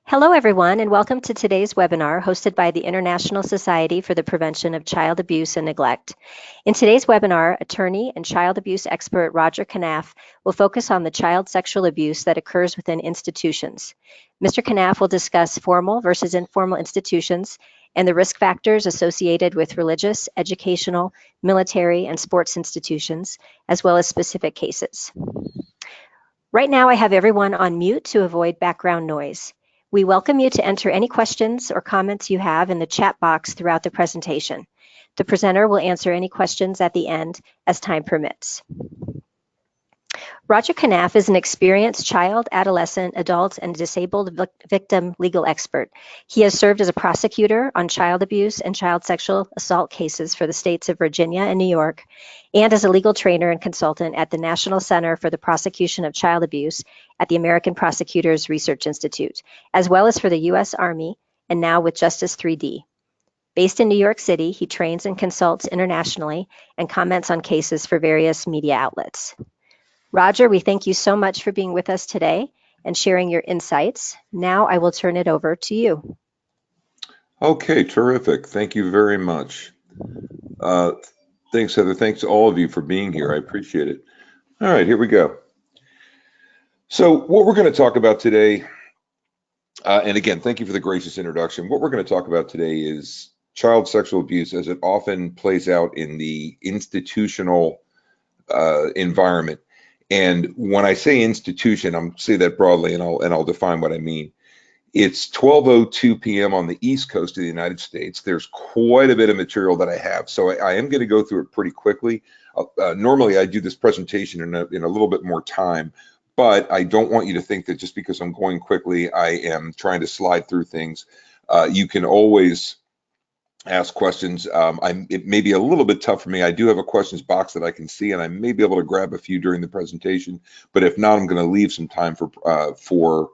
Hello, everyone, and welcome to today's webinar hosted by the International Society for the Prevention of Child Abuse and Neglect. In today's webinar, attorney and child abuse expert Roger Canaff will focus on the child sexual abuse that occurs within institutions. Mr. Canaff will discuss formal versus informal institutions and the risk factors associated with religious, educational, military, and sports institutions, as well as specific cases. Right now, I have everyone on mute to avoid background noise. We welcome you to enter any questions or comments you have in the chat box throughout the presentation. The presenter will answer any questions at the end as time permits. Roger Canaff is an experienced child, adolescent, adult, and disabled victim legal expert. He has served as a prosecutor on child abuse and child sexual assault cases for the states of Virginia and New York, and as a legal trainer and consultant at the National Center for the Prosecution of Child Abuse at the American Prosecutors Research Institute, as well as for the U.S. Army, and now with Justice 3D. Based in New York City, he trains and consults internationally and comments on cases for various media outlets. Roger, we thank you so much for being with us today and sharing your insights. Now I will turn it over to you. Okay, terrific. Thank you very much. Thanks, Heather. Thanks to all of you for being here. I appreciate it. All right, here we go. So what we're going to talk about today, and again, thank you for the gracious introduction. What we're going to talk about today is child sexual abuse as it often plays out in the institutional environment. And when I say institution, I'm say that broadly, and I'll define what I mean. It's 12:02 p.m. on the East Coast of the United States. There's quite a bit of material that I have, so I am going to go through it pretty quickly. Normally, I do this presentation in a little bit more time, but I don't want you to think that just because I'm going quickly, I am trying to slide through things. You can always ask questions. It may be a little bit tough for me. I do have a questions box that I can see, and I may be able to grab a few during the presentation. But if not, I'm going to leave some time for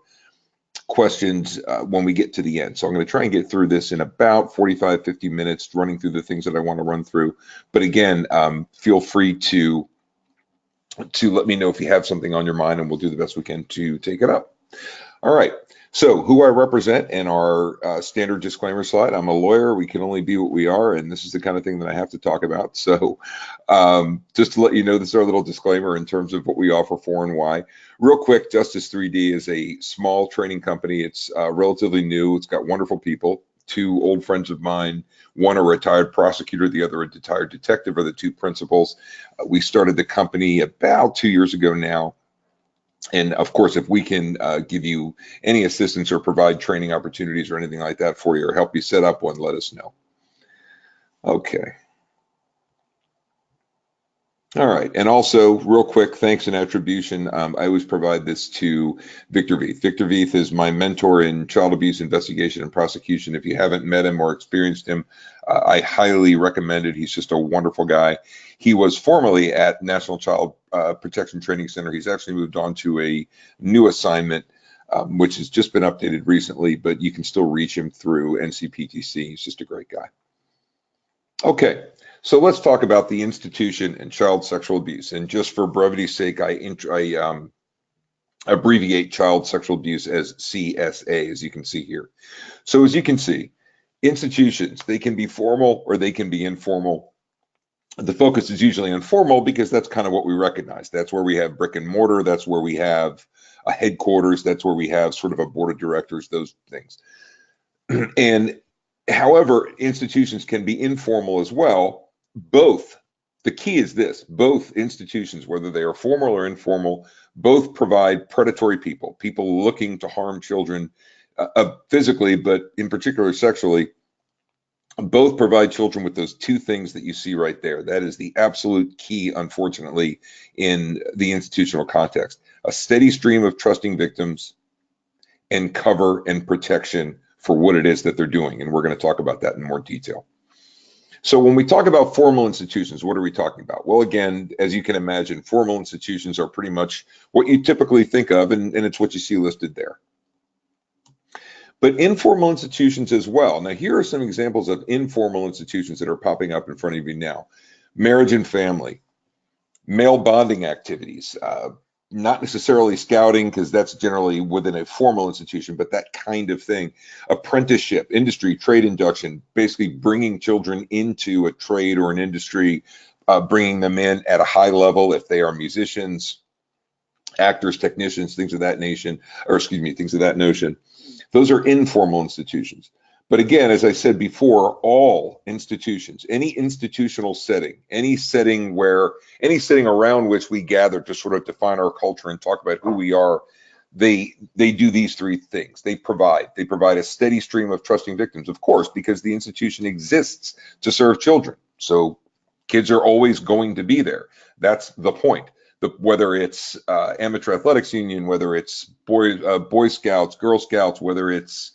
questions when we get to the end. So I'm going to try and get through this in about 45, 50 minutes, running through the things that I want to run through. But again, feel free to let me know if you have something on your mind, and we'll do the best we can to take it up. All right. So who I represent in our standard disclaimer slide, I'm a lawyer. We can only be what we are, and this is the kind of thing that I have to talk about. So just to let you know, this is our little disclaimer in terms of what we offer for and why. Real quick, Justice 3D is a small training company. It's relatively new. It's got wonderful people. Two old friends of mine, one a retired prosecutor, the other a retired detective, are the two principals. We started the company about 2 years ago now. And of course, if we can give you any assistance or provide training opportunities or anything like that for you, or help you set up one, let us know. Okay. All right, and also real quick, thanks and attribution. I always provide this to Victor Veith. Victor Veith is my mentor in child abuse investigation and prosecution. If you haven't met him or experienced him, I highly recommend it. He's just a wonderful guy. He was formerly at National Child Protection Training Center. He's actually moved on to a new assignment, which has just been updated recently, but you can still reach him through NCPTC. He's just a great guy. Okay. So let's talk about the institution and child sexual abuse. And just for brevity's sake, I abbreviate child sexual abuse as CSA, as you can see here. So as you can see, institutions, they can be formal or they can be informal. The focus is usually on formal because that's kind of what we recognize. That's where we have brick and mortar. That's where we have a headquarters. That's where we have sort of a board of directors, those things. And however, institutions can be informal as well. Both, the key is this, both institutions, whether they are formal or informal, both provide predatory people looking to harm children physically, but in particular sexually. Both provide children with those two things that you see right there. That is the absolute key, unfortunately, in the institutional context. A steady stream of trusting victims and cover and protection for what it is that they're doing. And we're going to talk about that in more detail. So when we talk about formal institutions, what are we talking about? Well, again, as you can imagine, formal institutions are pretty much what you typically think of, and it's what you see listed there. But informal institutions as well. Now, here are some examples of informal institutions that are popping up in front of you now. Marriage and family, male bonding activities, not necessarily scouting, because that's generally within a formal institution, but that kind of thing. Apprenticeship, industry, trade induction, basically bringing children into a trade or an industry, bringing them in at a high level if they are musicians, actors, technicians, things of that nation, or excuse me, things of that notion. Those are informal institutions. But again, as I said before, all institutions, any institutional setting, any setting around which we gather to sort of define our culture and talk about who we are, they do these three things. They provide a steady stream of trusting victims, of course, because the institution exists to serve children. So kids are always going to be there. That's the point. Whether it's amateur athletics union, whether it's Boy Scouts, Girl Scouts, whether it's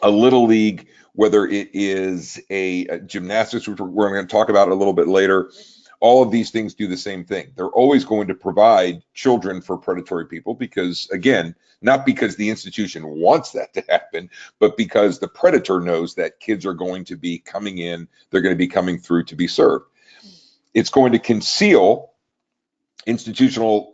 a little league, whether it is a gymnastics, which we're going to talk about a little bit later, all of these things do the same thing. They're always going to provide children for predatory people because, again, not because the institution wants that to happen, but because the predator knows that kids are going to be coming in, they're going to be coming through to be served. It's going to conceal institutional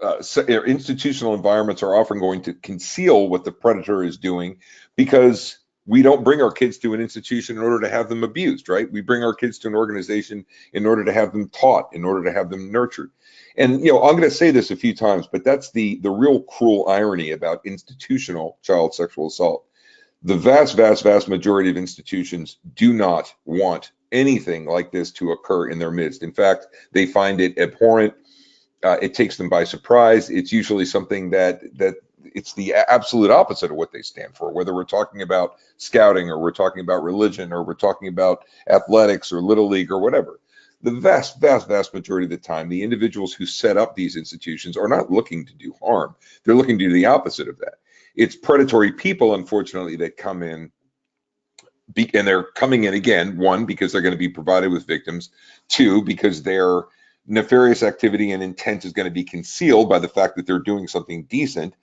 environments are often going to conceal what the predator is doing, because we don't bring our kids to an institution in order to have them abused, right? We bring our kids to an organization in order to have them taught, in order to have them nurtured. And I'm going to say this a few times, but that's the real cruel irony about institutional child sexual assault. The vast majority of institutions do not want anything like this to occur in their midst. In fact, they find it abhorrent. It takes them by surprise. It's usually something that it's the absolute opposite of what they stand for, whether we're talking about scouting or we're talking about religion or we're talking about athletics or little league or whatever. The vast majority of the time, the individuals who set up these institutions are not looking to do harm. They're looking to do the opposite of that. It's predatory people, unfortunately, that come in, and they're coming in, again, one, because they're going to be provided with victims, two, because their nefarious activity and intent is going to be concealed by the fact that they're doing something decent.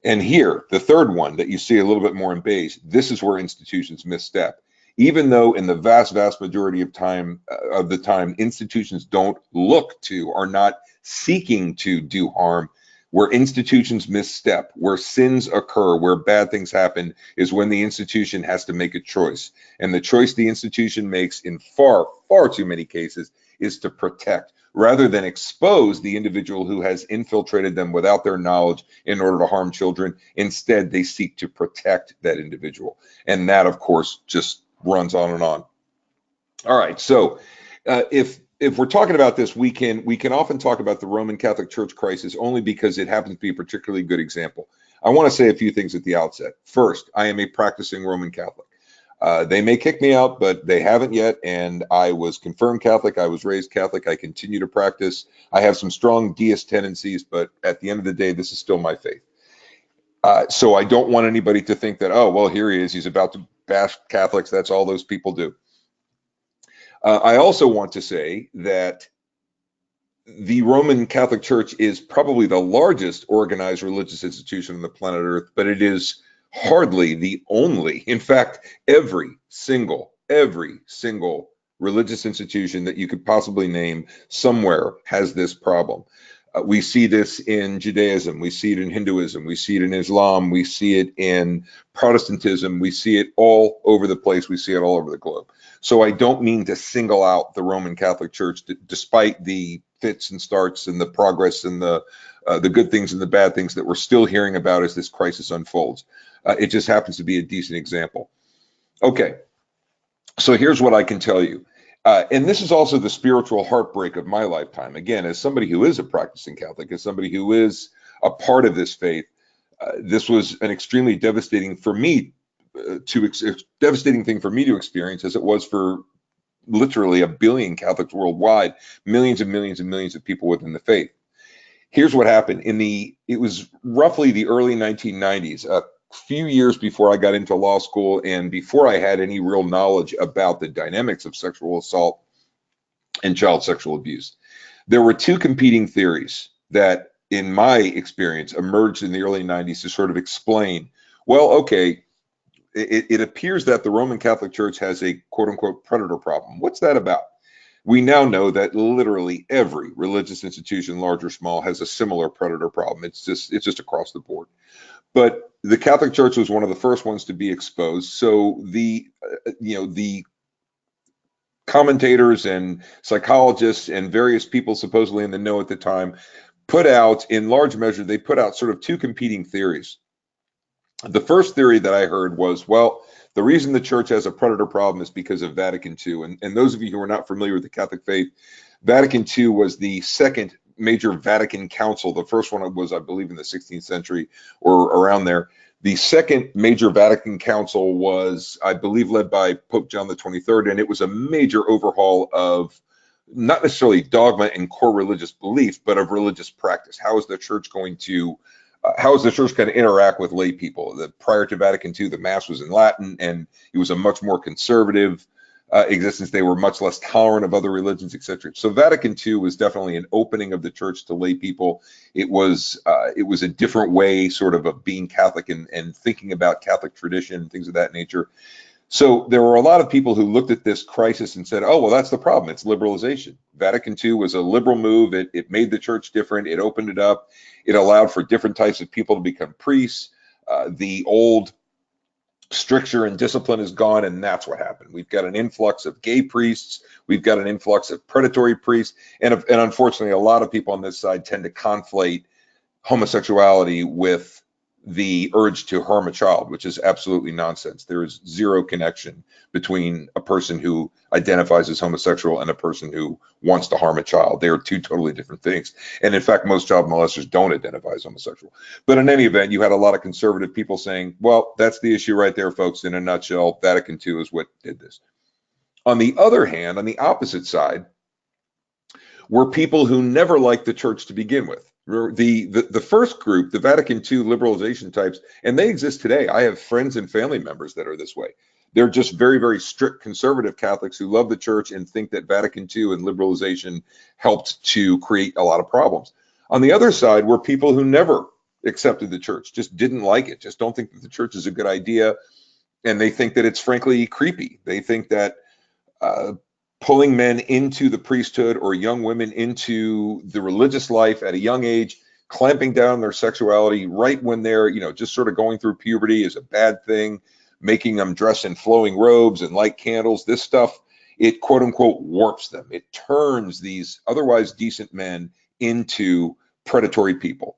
And here, the third one that you see a little bit more in beige, this is where institutions misstep. Even though in the vast majority of the time, institutions don't look to, are not seeking to do harm, where institutions misstep, where sins occur, where bad things happen, is when the institution has to make a choice. And the choice the institution makes in far too many cases is to protect, rather than expose the individual who has infiltrated them without their knowledge in order to harm children. Instead, they seek to protect that individual. And that, of course, just runs on and on. All right, so if we're talking about this, we can often talk about the Roman Catholic Church crisis only because it happens to be a particularly good example. I want to say a few things at the outset. First, I am a practicing Roman Catholic. They may kick me out, but they haven't yet, and I was confirmed Catholic. I was raised Catholic. I continue to practice. I have some strong deist tendencies, but at the end of the day, this is still my faith. So I don't want anybody to think that, oh, well, here he is. He's about to bash Catholics. That's all those people do. I also want to say that the Roman Catholic Church is probably the largest organized religious institution on the planet Earth, but it is hardly the only. In fact, every single religious institution that you could possibly name somewhere has this problem. We see this in Judaism, we see it in Hinduism, we see it in Islam, we see it in Protestantism, we see it all over the place, we see it all over the globe. So I don't mean to single out the Roman Catholic Church, despite the fits and starts and the progress and the good things and the bad things that we're still hearing about as this crisis unfolds. It just happens to be a decent example. Okay, so here's what I can tell you. And this is also the spiritual heartbreak of my lifetime. Again, as somebody who is a practicing Catholic, as somebody who is a part of this faith, this was an extremely devastating thing for me to experience, as it was for literally 1 billion Catholics worldwide, millions and millions and millions of people within the faith. Here's what happened. It was roughly the early 1990s, a few years before I got into law school and before I had any real knowledge about the dynamics of sexual assault and child sexual abuse. There were two competing theories that, in my experience, emerged in the early 90s to sort of explain, well, okay, it appears that the Roman Catholic Church has a quote unquote predator problem. What's that about? We now know that literally every religious institution, large or small, has a similar predator problem. It's just across the board. But the Catholic Church was one of the first ones to be exposed. So the commentators and psychologists and various people supposedly in the know at the time put out, in large measure, they put out sort of two competing theories. The first theory that I heard was, well, the reason the church has a predator problem is because of Vatican II. And those of you who are not familiar with the Catholic faith, Vatican II was the second major Vatican council. The first one was, I believe, in the 16th century or around there. The second major Vatican council was, I believe, led by Pope John the 23rd, and it was a major overhaul of not necessarily dogma and core religious belief, but of religious practice. How is the church going to interact with lay people? Prior to Vatican II, the Mass was in Latin, and it was a much more conservative existence. They were much less tolerant of other religions, etc. So Vatican II was definitely an opening of the church to lay people. It was a different way, sort of being Catholic and thinking about Catholic tradition and things of that nature. So there were a lot of people who looked at this crisis and said, oh, well, that's the problem. It's liberalization. Vatican II was a liberal move. It made the church different. It opened it up. It allowed for different types of people to become priests. The old stricture and discipline is gone, and that's what happened. We've got an influx of gay priests. We've got an influx of predatory priests. And unfortunately, a lot of people on this side tend to conflate homosexuality with the urge to harm a child, which is absolutely nonsense. There is zero connection between a person who identifies as homosexual and a person who wants to harm a child. They are two totally different things. And in fact, most child molesters don't identify as homosexual. But in any event, you had a lot of conservative people saying, well, that's the issue right there, folks. In a nutshell, Vatican II is what did this. On the other hand, on the opposite side, were people who never liked the church to begin with. The first group, the Vatican II liberalization types, and they exist today. I have friends and family members that are this way. They're just very, very strict conservative Catholics who love the church and think that Vatican II and liberalization helped to create a lot of problems. On the other side were people who never accepted the church, just didn't like it, just don't think that the church is a good idea, and they think that it's frankly creepy. They think that pulling men into the priesthood or young women into the religious life at a young age, clamping down on their sexuality right when they're, just sort of going through puberty is a bad thing, making them dress in flowing robes and light candles. This stuff, it quote unquote warps them. It turns these otherwise decent men into predatory people.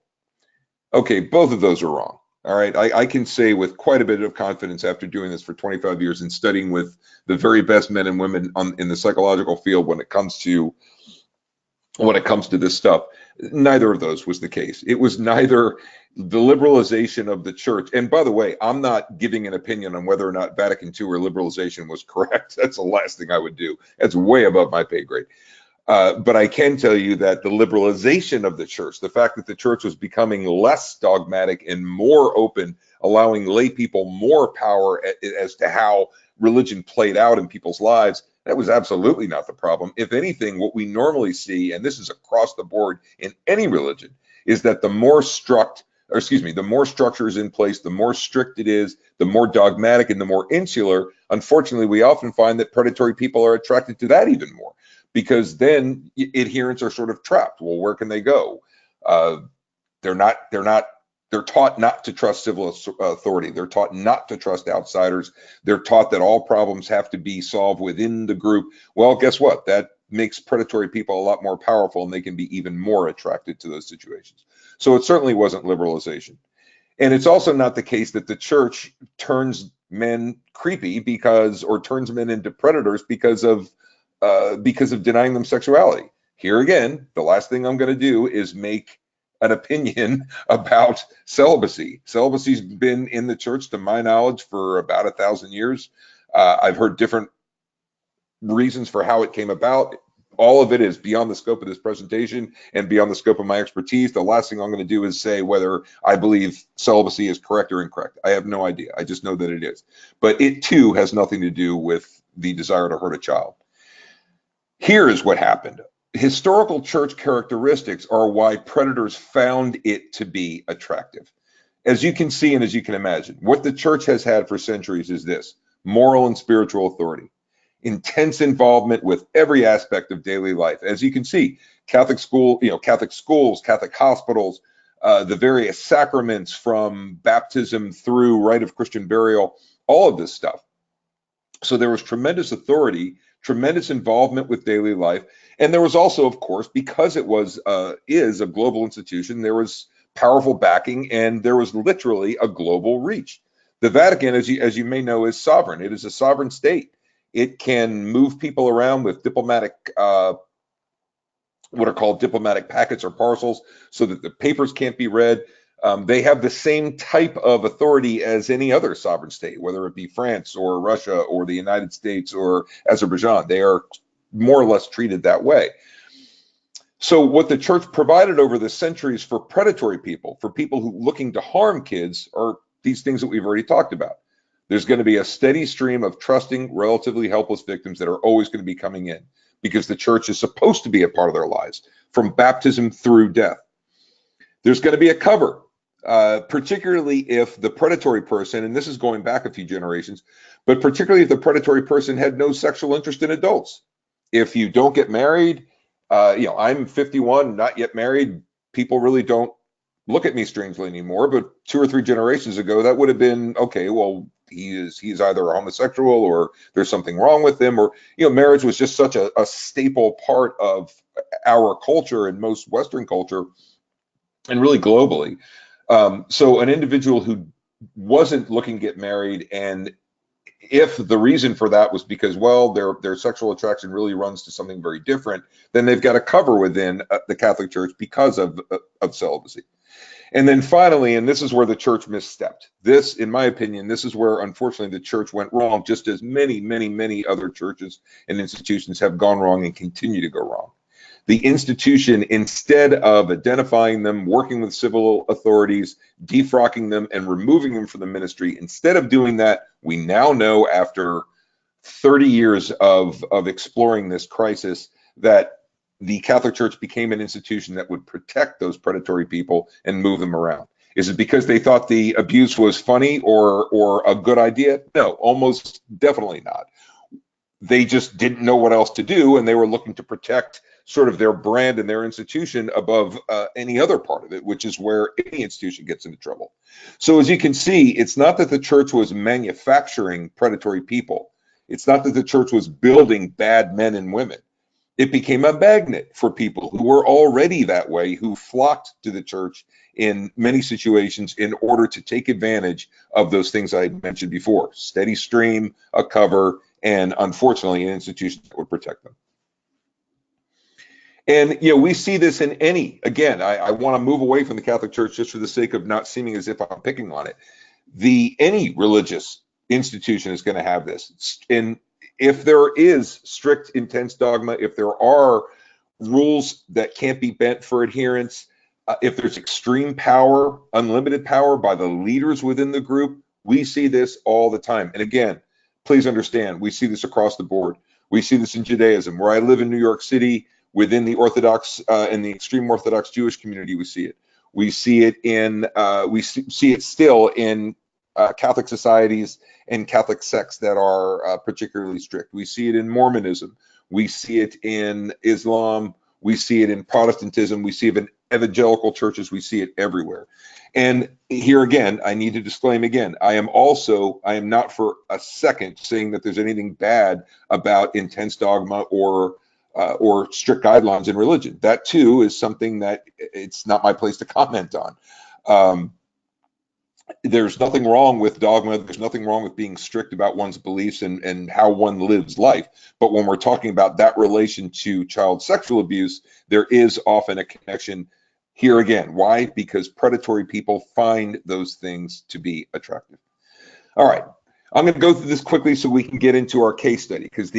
Okay, both of those are wrong. All right, I can say with quite a bit of confidence after doing this for 25 years and studying with the very best men and women in the psychological field when it comes to this stuff, neither of those was the case. It was neither the liberalization of the church. And by the way, I'm not giving an opinion on whether or not Vatican II or liberalization was correct. That's the last thing I would do. That's way above my pay grade. But I can tell you that the liberalization of the church, the fact that the church was becoming less dogmatic and more open, allowing lay people more power as to how religion played out in people's lives, that was absolutely not the problem. If anything, what we normally see, and this is across the board in any religion, is that the more the more structure is in place, the more strict it is, the more dogmatic and the more insular. Unfortunately, we often find that predatory people are attracted to that even more, because then adherents are sort of trapped. Well, where can they go? They're taught not to trust civil authority. They're taught not to trust outsiders. They're taught that all problems have to be solved within the group. Well, guess what? That makes predatory people a lot more powerful, and they can be even more attracted to those situations. So it certainly wasn't liberalization. And it's also not the case that the church turns men creepy or turns men into predators because of denying them sexuality. Here again, the last thing I'm going to do is make an opinion about celibacy. Celibacy's been in the church, to my knowledge, for about 1,000 years. I've heard different reasons for how it came about. All of it is beyond the scope of this presentation and beyond the scope of my expertise. The last thing I'm going to do is say whether I believe celibacy is correct or incorrect. I have no idea. I just know that it is. But it too has nothing to do with the desire to hurt a child. Here is what happened. Historical church characteristics are why predators found it to be attractive. As you can see and as you can imagine, what the church has had for centuries is this: moral and spiritual authority. intense involvement with every aspect of daily life. As you can see, Catholic school, Catholic schools, Catholic hospitals, the various sacraments from baptism through rite of Christian burial, all of this stuff. So there was tremendous authority, tremendous involvement with daily life. And there was also, of course, because it is a global institution, there was powerful backing, and there was literally a global reach. The Vatican, as you may know, is sovereign. It is a sovereign state. It can move people around with diplomatic, what are called diplomatic packets or parcels, so that the papers can't be read. They have the same type of authority as any other sovereign state, whether it be France or Russia or the United States or Azerbaijan. They are more or less treated that way. So what the church provided over the centuries for predatory people, for people who looking to harm kids, are these things that we've already talked about. There's going to be a steady stream of trusting, relatively helpless victims that are always going to be coming in, because the church is supposed to be a part of their lives, from baptism through death. There's going to be a cover, particularly if the predatory person, and this is going back a few generations, but particularly if the predatory person had no sexual interest in adults. If you don't get married, I'm 51, not yet married. People really don't look at me strangely anymore, but 2 or 3 generations ago, that would have been, okay, well, he's either a homosexual or there's something wrong with him, or, marriage was just such a staple part of our culture and most Western culture, and really globally. So an individual who wasn't looking to get married, and if the reason for that was because, well, their sexual attraction really runs to something very different, then they've got a cover within the Catholic Church because of celibacy. And then finally, and this is where the church misstepped. This, in my opinion, this is where, unfortunately, the church went wrong, just as many, many, many other churches and institutions have gone wrong and continue to go wrong. The institution, instead of identifying them, working with civil authorities, defrocking them, and removing them from the ministry, instead of doing that, we now know after 30 years of exploring this crisis that the Catholic Church became an institution that would protect those predatory people and move them around. Is it because they thought the abuse was funny or a good idea? No, almost definitely not. They just didn't know what else to do, and they were looking to protect sort of their brand and their institution above any other part of it, which is where any institution gets into trouble. So as you can see, it's not that the church was manufacturing predatory people. It's not that the church was building bad men and women. It became a magnet for people who were already that way, who flocked to the church in many situations in order to take advantage of those things I mentioned before: steady stream, a cover, and unfortunately an institution that would protect them. And we see this in any, again, I want to move away from the Catholic Church just for the sake of not seeming as if I'm picking on it. Any religious institution is going to have this. And if there is strict, intense dogma, if there are rules that can't be bent for adherence, if there's extreme power, unlimited power by the leaders within the group, we see this all the time. And again, please understand, we see this across the board. We see this in Judaism. Where I live in New York City, within the Orthodox and the extreme Orthodox Jewish community, we see it. We see it in, see it still in Catholic societies and Catholic sects that are particularly strict. We see it in Mormonism. We see it in Islam. We see it in Protestantism. We see it in evangelical churches. We see it everywhere. And here again, I need to disclaim again, I am not for a second saying that there's anything bad about intense dogma or strict guidelines in religion. That too is something that it's not my place to comment on. There's nothing wrong with dogma. There's nothing wrong with being strict about one's beliefs and how one lives life. But when we're talking about that relation to child sexual abuse, there is often a connection here again. Why? Because predatory people find those things to be attractive. All right. I'm going to go through this quickly so we can get into our case study, because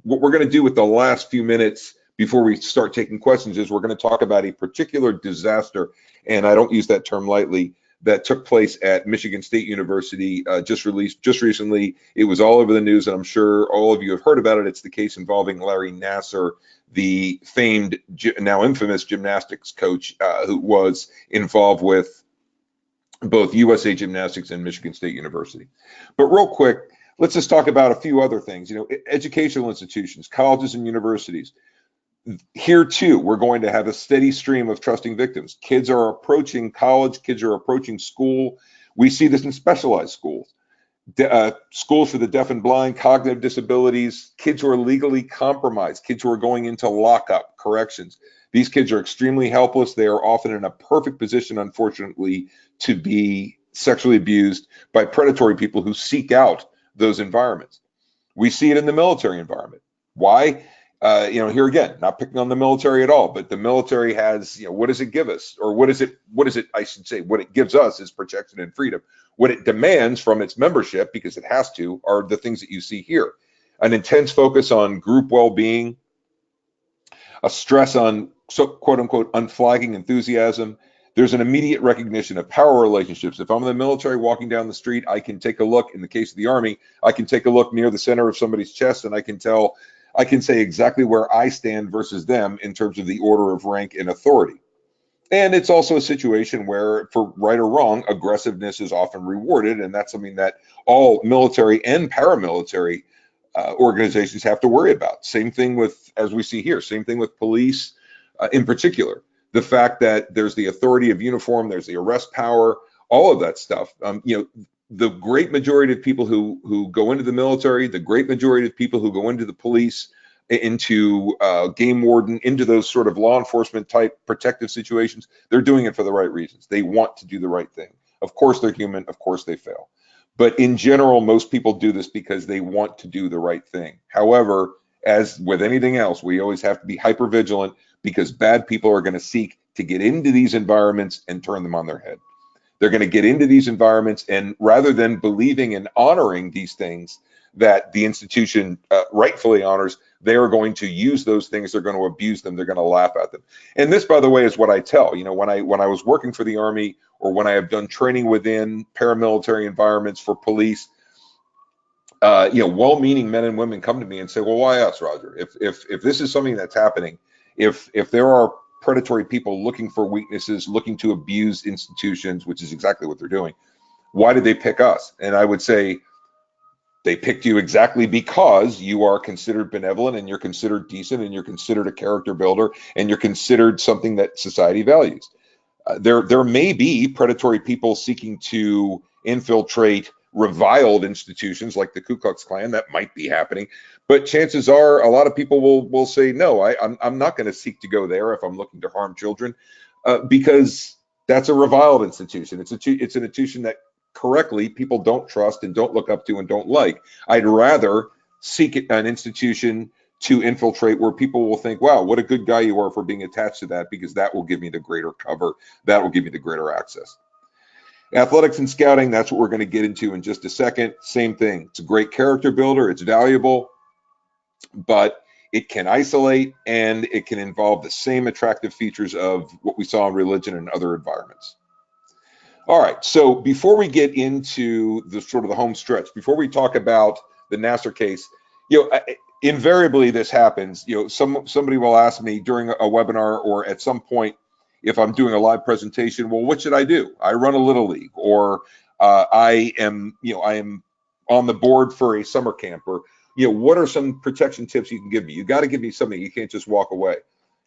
what we're going to do with the last few minutes before we start taking questions is we're going to talk about a particular disaster, and I don't use that term lightly, that took place at Michigan State University just recently. It was all over the news, and I'm sure all of you have heard about it. It's the case involving Larry Nassar, the famed, now infamous gymnastics coach who was involved with both USA Gymnastics and Michigan State University. But real quick, Let's just talk about a few other things. Educational institutions, colleges and universities. Here too, we're going to have a steady stream of trusting victims. Kids are approaching college, kids are approaching school. We see this in specialized schools. Schools for the deaf and blind, cognitive disabilities, kids who are legally compromised, kids who are going into lockup, corrections. These kids are extremely helpless. They are often in a perfect position, unfortunately, to be sexually abused by predatory people who seek out those environments. We see it in the military environment. Why? Here again, not picking on the military at all, but the military has, what does it give us? Or what is it, I should say, what it gives us is protection and freedom. What it demands from its membership, because it has to, are the things that you see here. An intense focus on group well-being, a stress on quote unquote unflagging enthusiasm. There's an immediate recognition of power relationships. If I'm in the military walking down the street, I can take a look, in the case of the Army, I can take a look near the center of somebody's chest and I can say exactly where I stand versus them in terms of the order of rank and authority. And it's also a situation where, for right or wrong, aggressiveness is often rewarded, and that's something that all military and paramilitary organizations have to worry about. Same thing with, as we see here, same thing with police in particular. The fact that there's the authority of uniform, there's the arrest power, all of that stuff. The great majority of people who go into the military, the great majority of people who go into the police, into game warden, into those sort of law enforcement type protective situations, they're doing it for the right reasons. They want to do the right thing. Of course they're human, of course they fail. But in general, most people do this because they want to do the right thing. However, as with anything else, we always have to be hyper vigilant because bad people are going to seek to get into these environments and turn them on their head. They're going to get into these environments, and rather than believing and honoring these things that the institution rightfully honors, they are going to use those things. They're going to abuse them. They're going to laugh at them. And this, by the way, is what I tell. When I was working for the Army, or when I have done training within paramilitary environments for police, well-meaning men and women come to me and say, "Well, why us, Roger? If this is something that's happening, if there are predatory people looking for weaknesses, looking to abuse institutions," which is exactly what they're doing, "why did they pick us?" And I would say, they picked you exactly because you are considered benevolent, and you're considered decent, and you're considered a character builder, and you're considered something that society values. There may be predatory people seeking to infiltrate reviled institutions like the Ku Klux Klan. That might be happening, but chances are a lot of people will say, no, I'm not going to seek to go there if I'm looking to harm children, because that's a reviled institution. It's an institution that correctly people don't trust and don't look up to and don't like. I'd rather seek an institution to infiltrate where people will think, wow, what a good guy you are for being attached to that, because that will give me the greater cover, that will give me the greater access. Athletics and scouting, that's what we're going to get into in just a second. Same thing. It's a great character builder. It's valuable, but it can isolate, and it can involve the same attractive features of what we saw in religion and other environments. All right, so before we get into the sort of the home stretch, before we talk about the Nassar case, invariably this happens. Somebody will ask me during a webinar or at some point, if I'm doing a live presentation, well, what should I do? I run a little league, or I am on the board for a summer camp, or what are some protection tips you can give me? You got to give me something. You can't just walk away.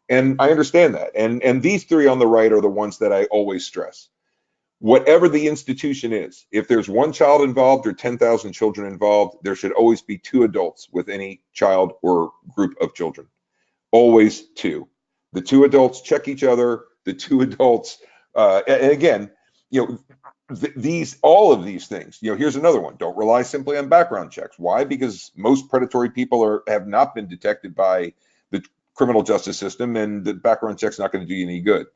And I understand that. And these three on the right are the ones that I always stress. Whatever the institution is, if there's one child involved or 10,000 children involved, there should always be 2 adults with any child or group of children. Always 2. The 2 adults check each other. The 2 adults, and again, all of these things. Here's another one. Don't rely simply on background checks. Why? Because most predatory people have not been detected by the criminal justice system, and the background check's not going to do you any good.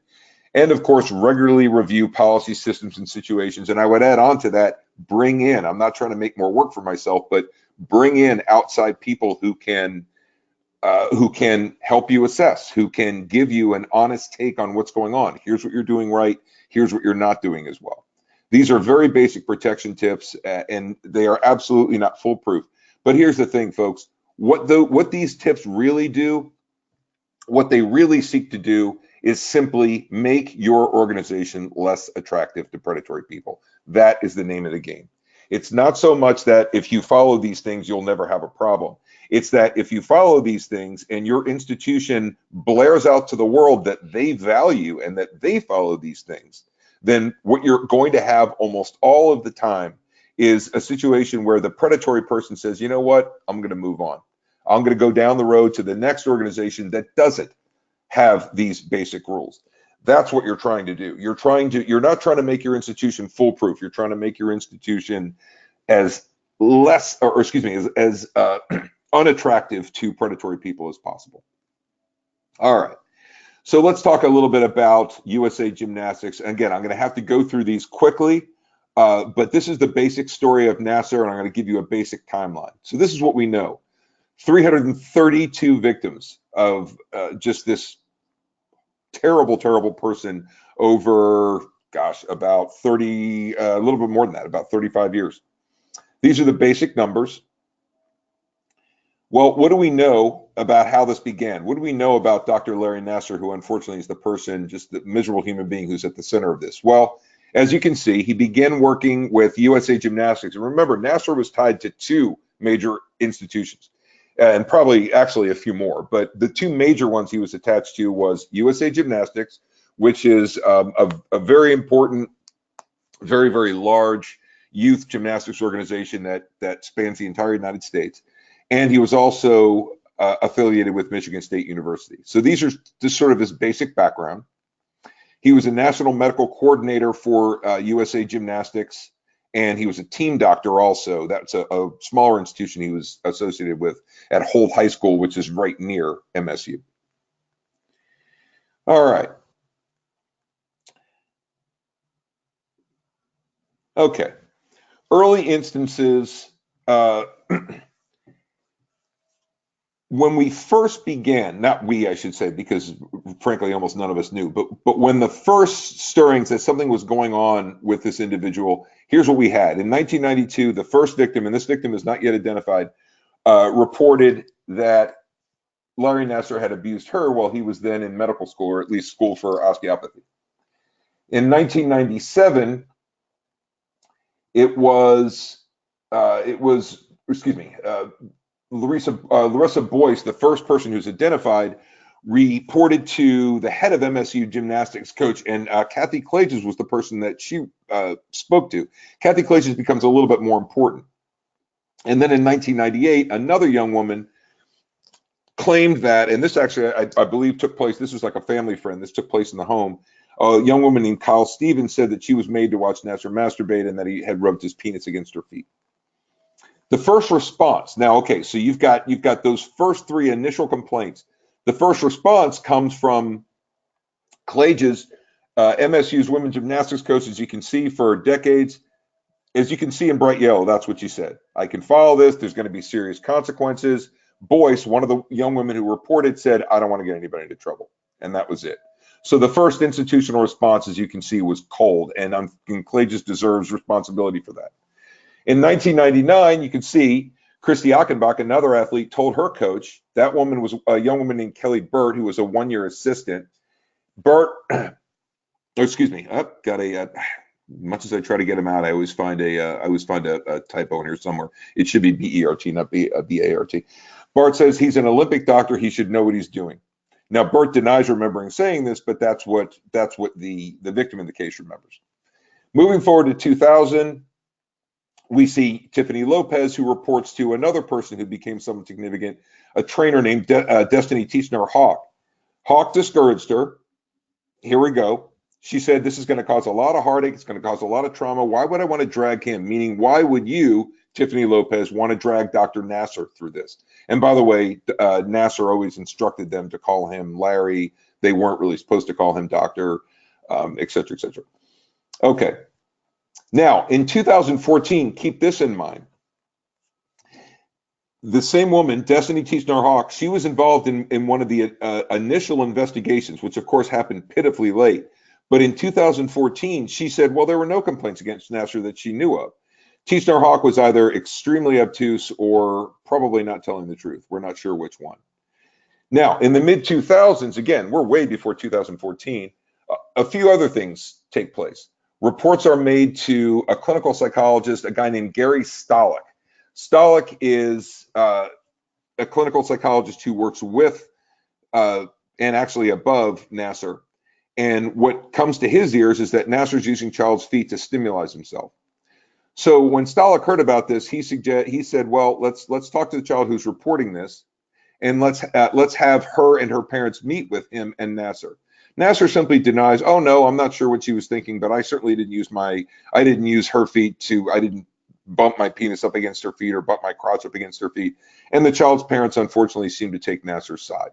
And of course, regularly review policy, systems, and situations. And I would add on to that, bring in, I'm not trying to make more work for myself, but bring in outside people who can help you assess, who can give you an honest take on what's going on. Here's what you're doing right. Here's what you're not doing as well. These are very basic protection tips, and they are absolutely not foolproof. But here's the thing, folks. What these tips really do, what they really seek to do, is simply make your organization less attractive to predatory people. That is the name of the game. It's not so much that if you follow these things, you'll never have a problem. It's that if you follow these things and your institution blares out to the world that they value and that they follow these things, then what you're going to have almost all of the time is a situation where the predatory person says, you know what, I'm going to move on. I'm going to go down the road to the next organization that doesn't have these basic rules. That's what you're trying to do. You're not trying to make your institution foolproof. You're trying to make your institution as less, or excuse me, as unattractive to predatory people as possible. All right. So let's talk a little bit about USA Gymnastics. Again, I'm going to have to go through these quickly, but this is the basic story of Nassar, and I'm going to give you a basic timeline. So this is what we know. 332 victims of just this terrible, terrible person over, gosh, about 30, a little bit more than that, about 35 years. These are the basic numbers. Well, what do we know about how this began? What do we know about Dr. Larry Nassar, who unfortunately is the person, just the miserable human being who's at the center of this? Well, as you can see, he began working with USA Gymnastics. And remember, Nassar was tied to two major institutions, and probably actually a few more. But the two major ones he was attached to was USA Gymnastics, which is a very important, very, very large youth gymnastics organization that spans the entire United States. And he was also affiliated with Michigan State University. So these are just sort of his basic background. He was a national medical coordinator for USA Gymnastics, and he was a team doctor also. That's a smaller institution he was associated with at Holt High School, which is right near MSU. All right. Okay. Early instances. When we first began, not we, I should say, because frankly, almost none of us knew, but when the first stirrings that something was going on with this individual, here's what we had. In 1992, the first victim, and this victim is not yet identified, reported that Larry Nassar had abused her while he was then in medical school, or at least school for osteopathy. In 1997, it was Larissa Boyce, the first person who's identified, reported to the head of MSU gymnastics coach, and Kathy Klages was the person that she spoke to. Kathy Klages becomes a little bit more important. And then in 1998, another young woman claimed that, and this actually, I believe took place, this was like a family friend, this took place in the home. A young woman named Kyle Stevens said that she was made to watch Nassar masturbate and that he had rubbed his penis against her feet. The first response. Now, okay, so you've got those first three initial complaints. The first response comes from Klages, MSU's women's gymnastics coach, as you can see, for decades. As you can see in bright yellow, that's what she said. I can follow this. There's going to be serious consequences. Boyce, one of the young women who reported, said, I don't want to get anybody into trouble. And that was it. So the first institutional response, as you can see, was cold, and Klages deserves responsibility for that. In 1999, you can see Christy Achenbach, another athlete, told her coach, that woman was a young woman named Kelly Burt, who was a one-year assistant. Burt, excuse me, much as I try to get him out, I always find a typo in here somewhere. It should be B-E-R-T, not B-A-R-T. Bart says he's an Olympic doctor. He should know what he's doing. Now, Burt denies remembering saying this, but that's what the victim in the case remembers. Moving forward to 2000, we see Tiffany Lopez, who reports to another person who became somewhat significant, a trainer named Destiny Teachnar-Hauk. Hawk discouraged her. Here we go. She said, this is going to cause a lot of heartache. It's going to cause a lot of trauma. Why would I want to drag him? Meaning, why would you, Tiffany Lopez, want to drag Dr. Nassar through this? And by the way, Nassar always instructed them to call him Larry. They weren't really supposed to call him doctor, et cetera, et cetera. Okay. Now, in 2014, keep this in mind. The same woman, Destiny Teachnar-Hauk, she was involved in one of the initial investigations, which of course happened pitifully late. But in 2014, she said, well, there were no complaints against Nassar that she knew of. Teachnar-Hauk was either extremely obtuse or probably not telling the truth. We're not sure which one. Now, in the mid-2000s, again, we're way before 2014, a few other things take place. reports are made to a clinical psychologist, a guy named Gary Stolick. Stolick is a clinical psychologist who works with and actually above Nassar. And what comes to his ears is that Nassar's using child's feet to stimulate himself. So when Stolick heard about this, he said, well, let's talk to the child who's reporting this, and let's have her and her parents meet with him and Nassar. Nassar simply denies, oh no, I'm not sure what she was thinking, but I certainly didn't use her feet I didn't bump my penis up against her feet or bump my crotch up against her feet. And the child's parents unfortunately seem to take Nassar's side.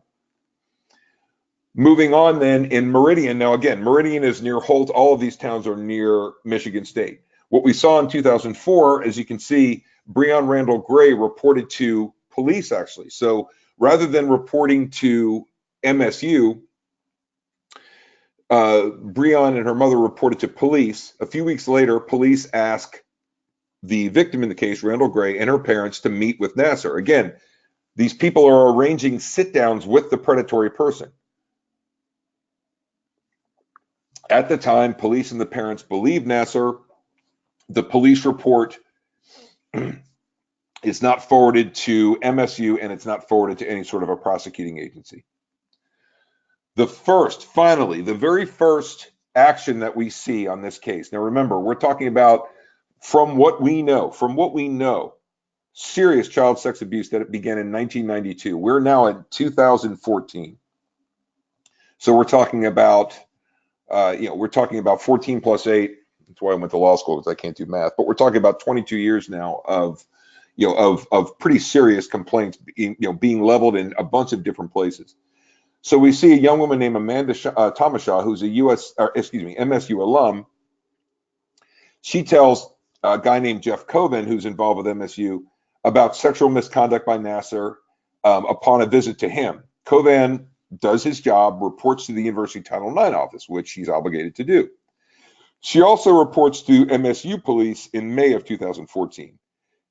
Moving on then, in Meridian, now again, Meridian is near Holt. All of these towns are near Michigan State. What we saw in 2004, as you can see, Breon Randall Gray reported to police actually. So rather than reporting to MSU, Breon and her mother reported to police. A few weeks later, police asked the victim in the case, Randall Gray, and her parents to meet with Nassar. Again, these people are arranging sit-downs with the predatory person. At the time, police and the parents believed Nassar. The police report is not forwarded to MSU, and it's not forwarded to any sort of a prosecuting agency. Finally, the very first action that we see on this case. Now remember, we're talking about from what we know, serious child sex abuse that began in 1992. We're now in 2014. So we're talking about, we're talking about 14 plus 8. That's why I went to law school, because I can't do math. But we're talking about 22 years now of pretty serious complaints being leveled in a bunch of different places. So we see a young woman named Amanda Tomashaw, who's a MSU alum. She tells a guy named Jeff Coven, who's involved with MSU, about sexual misconduct by Nassar upon a visit to him. Coven does his job, reports to the University Title IX office, which he's obligated to do. She also reports to MSU police in May of 2014.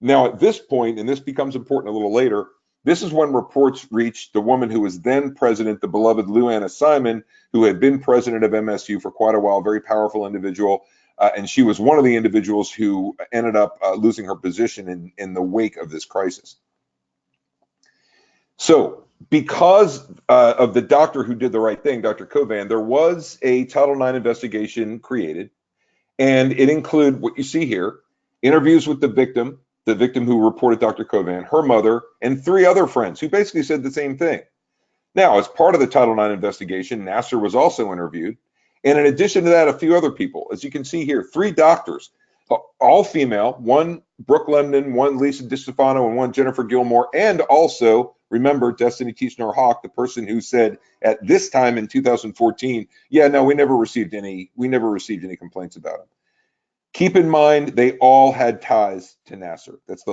Now, at this point, and this becomes important a little later, this is when reports reached the woman who was then president, the beloved Lou Anna Simon, who had been president of MSU for quite a while, very powerful individual. And she was one of the individuals who ended up losing her position in the wake of this crisis. So because of the doctor who did the right thing, Dr. Covan, there was a Title IX investigation created, and it included what you see here, interviews with the victim who reported Dr. Covan, her mother, and 3 other friends who basically said the same thing. Now, as part of the Title IX investigation, Nassar was also interviewed. And in addition to that, a few other people. As you can see here, 3 doctors, all female, one Brooke Lemon, one Lisa DiStefano, and one Jennifer Gilmore, and also, remember, Destiny Teachnar-Hauk, the person who said at this time in 2014, yeah, no, we never received any complaints about him. Keep in mind, they all had ties to Nassar. That's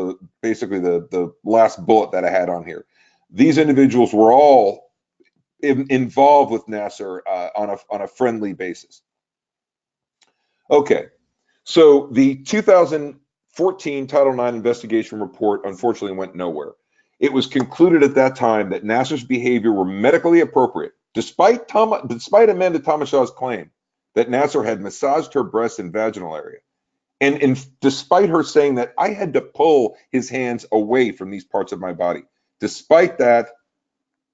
basically the last bullet that I had on here. These individuals were all involved with Nassar on a friendly basis. Okay, so the 2014 Title IX investigation report unfortunately went nowhere. It was concluded at that time that Nassar's behavior were medically appropriate, despite Amanda Tomashaw's claim that Nassar had massaged her breast and vaginal area. And despite her saying that I had to pull his hands away from these parts of my body, despite that,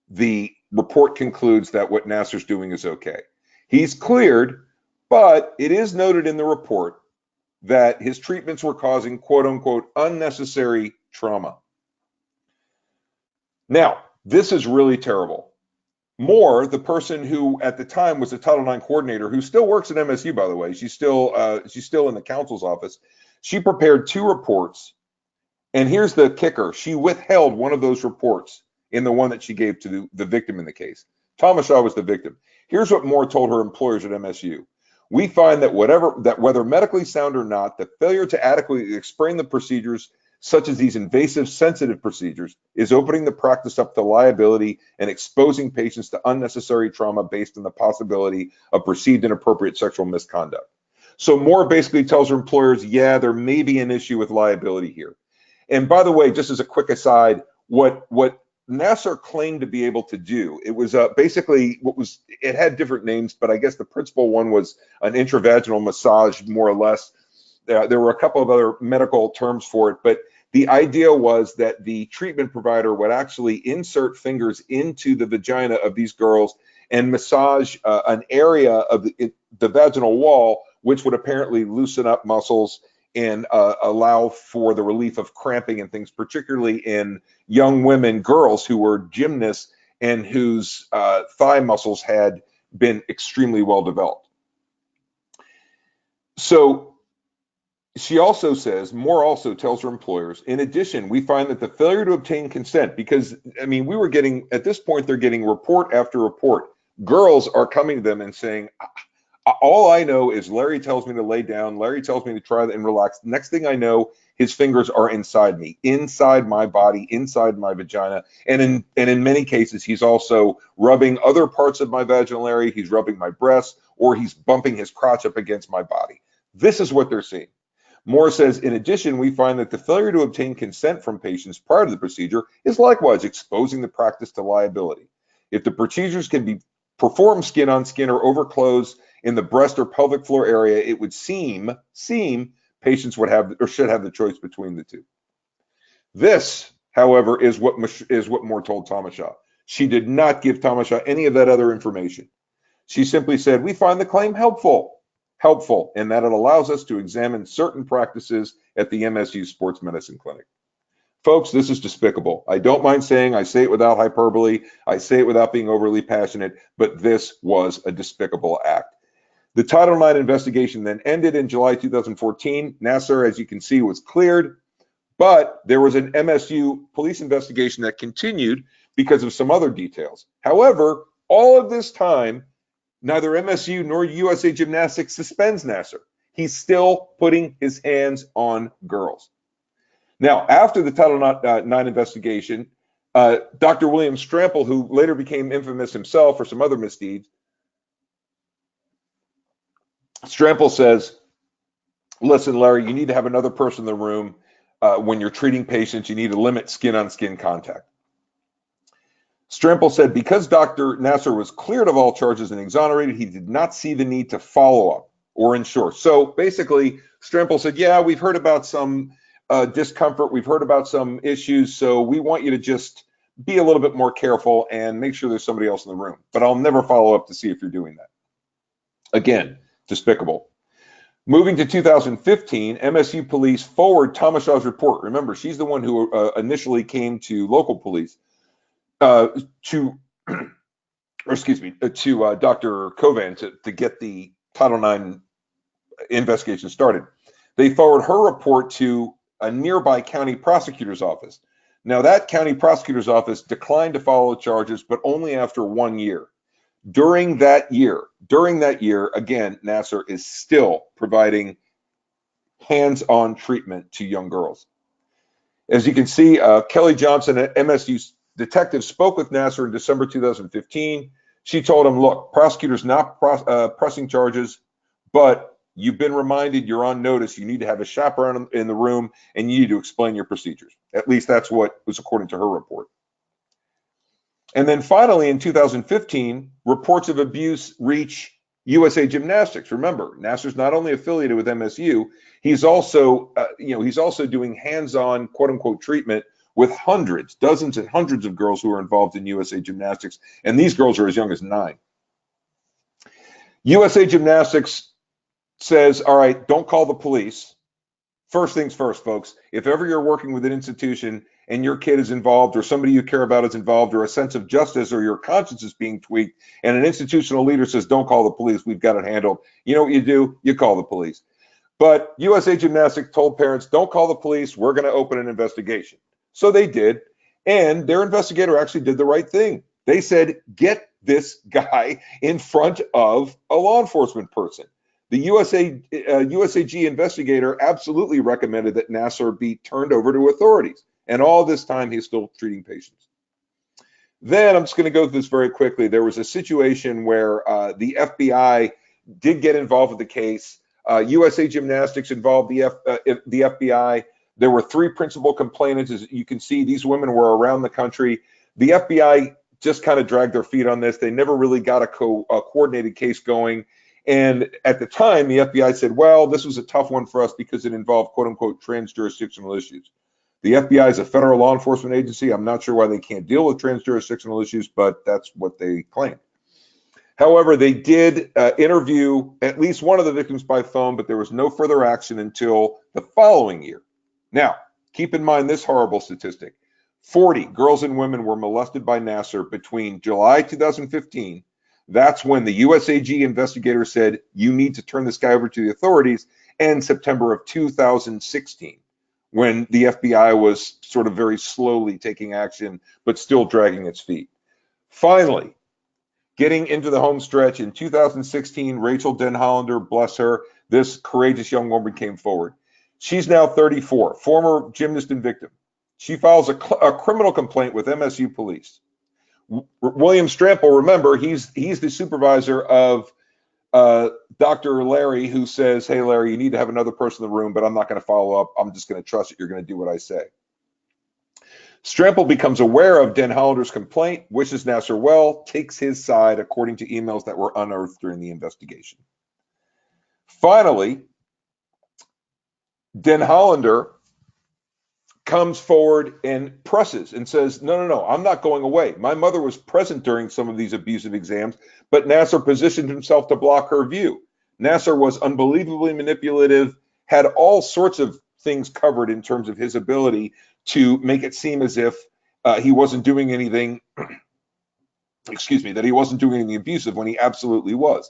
the report concludes that what Nassar's doing is okay. He's cleared, but it is noted in the report that his treatments were causing quote unquote unnecessary trauma. Now, this is really terrible. Moore, the person who at the time was the Title IX coordinator, who still works at MSU, by the way, she's still in the counsel's office. She prepared 2 reports, and here's the kicker: she withheld one of those reports in the one that she gave to the victim in the case. Tomashaw was the victim. Here's what Moore told her employers at MSU: "We find that whether medically sound or not, the failure to adequately explain the procedures, such as these invasive, sensitive procedures, is opening the practice up to liability and exposing patients to unnecessary trauma based on the possibility of perceived inappropriate sexual misconduct." So Moore basically tells her employers, yeah, there may be an issue with liability here. And by the way, just as a quick aside, what Nassar claimed to be able to do. It was basically it had different names, but I guess the principal one was an intravaginal massage, more or less. There were a couple of other medical terms for it, but the idea was that the treatment provider would actually insert fingers into the vagina of these girls and massage an area of the vaginal wall, which would apparently loosen up muscles and allow for the relief of cramping and things, particularly in young women, girls who were gymnasts and whose thigh muscles had been extremely well developed. So she also says, Moore also tells her employers, in addition, we find that the failure to obtain consent, because, I mean, we were getting, at this point, they're getting report after report. Girls are coming to them and saying, all I know is Larry tells me to lay down. Larry tells me to try and relax. Next thing I know, his fingers are inside me, inside my body, inside my vagina. And in many cases, he's also rubbing other parts of my vaginal area. He's rubbing my breasts, or he's bumping his crotch up against my body. This is what they're seeing. Moore says, in addition, we find that the failure to obtain consent from patients prior to the procedure is likewise exposing the practice to liability. If the procedures can be performed skin on skin or over clothes in the breast or pelvic floor area, it would seem patients would have or should have the choice between the two. This, however, is what Moore told Township. She did not give Township any of that other information. She simply said, we find the claim helpful in that it allows us to examine certain practices at the MSU Sports Medicine Clinic. Folks, this is despicable. I don't mind saying, I say it without hyperbole, I say it without being overly passionate, but this was a despicable act. The Title IX investigation then ended in July 2014. Nassar, as you can see, was cleared, but there was an MSU police investigation that continued because of some other details. However, all of this time, neither MSU nor USA Gymnastics suspends Nassar. He's still putting his hands on girls. Now, after the Title IX investigation, Dr. William Strample, who later became infamous himself for some other misdeeds, Strample says, listen, Larry, you need to have another person in the room. When you're treating patients, you need to limit skin-on-skin contact. Strample said, because Dr. Nassar was cleared of all charges and exonerated, he did not see the need to follow up or ensure. So basically, Strample said, yeah, we've heard about some discomfort. We've heard about some issues. So we want you to just be a little bit more careful and make sure there's somebody else in the room. But I'll never follow up to see if you're doing that. Again, despicable. Moving to 2015, MSU police forward Tomashaw's report. Remember, she's the one who initially came to local police to Dr. Covan to get the Title IX investigation started. They forward her report to a nearby county prosecutor's office. Now, that county prosecutor's office declined to follow charges, but only after 1 year. During that year, again, Nassar is still providing hands-on treatment to young girls. As you can see, Kelly Johnson, an MSU detective, spoke with Nassar in December 2015. She told him, look, prosecutors not pressing charges, but you've been reminded you're on notice. You need to have a chaperone in the room, and you need to explain your procedures. At least that's what was according to her report. And then finally, in 2015, reports of abuse reach USA Gymnastics. Remember, Nassar's not only affiliated with MSU, he's also, doing hands-on, quote-unquote, treatment with dozens and hundreds of girls who are involved in USA Gymnastics, and these girls are as young as 9. USA Gymnastics says, all right, don't call the police. First things first, folks, if ever you're working with an institution and your kid is involved or somebody you care about is involved or a sense of justice or your conscience is being tweaked and an institutional leader says, don't call the police, we've got it handled. You know what you do? You call the police. But USA Gymnastics told parents, don't call the police, we're going to open an investigation. So they did, and their investigator actually did the right thing. They said, get this guy in front of a law enforcement person. The USAG investigator absolutely recommended that Nassar be turned over to authorities. And all this time, he's still treating patients. Then I'm just going to go through this very quickly. There was a situation where the FBI did get involved with the case. USA Gymnastics involved the FBI. There were 3 principal complainants. As you can see, these women were around the country. The FBI just kind of dragged their feet on this. They never really got a coordinated case going. And at the time, the FBI said, well, this was a tough one for us because it involved, quote unquote, trans-jurisdictional issues. The FBI is a federal law enforcement agency. I'm not sure why they can't deal with trans-jurisdictional issues, but that's what they claim. However, they did interview at least one of the victims by phone, but there was no further action until the following year. Now, keep in mind this horrible statistic. 40 girls and women were molested by Nassar between July 2015. That's when the USAG investigator said, you need to turn this guy over to the authorities, and September of 2016, when the FBI was sort of very slowly taking action, but still dragging its feet. Finally, getting into the home stretch in 2016, Rachel Denhollander, bless her, this courageous young woman came forward. She's now 34, former gymnast and victim. She files a criminal complaint with MSU police. William Strample, remember, he's the supervisor of Dr. Larry, who says, hey, Larry, you need to have another person in the room, but I'm not going to follow up. I'm just going to trust that you're going to do what I say. Strample becomes aware of Denhollander's complaint, wishes Nassar well, takes his side according to emails that were unearthed during the investigation. Finally, Denhollander comes forward and presses and says, no, I'm not going away. My mother was present during some of these abusive exams, but Nassar positioned himself to block her view. Nassar was unbelievably manipulative, had all sorts of things covered in terms of his ability to make it seem as if he wasn't doing anything, that he wasn't doing anything abusive when he absolutely was.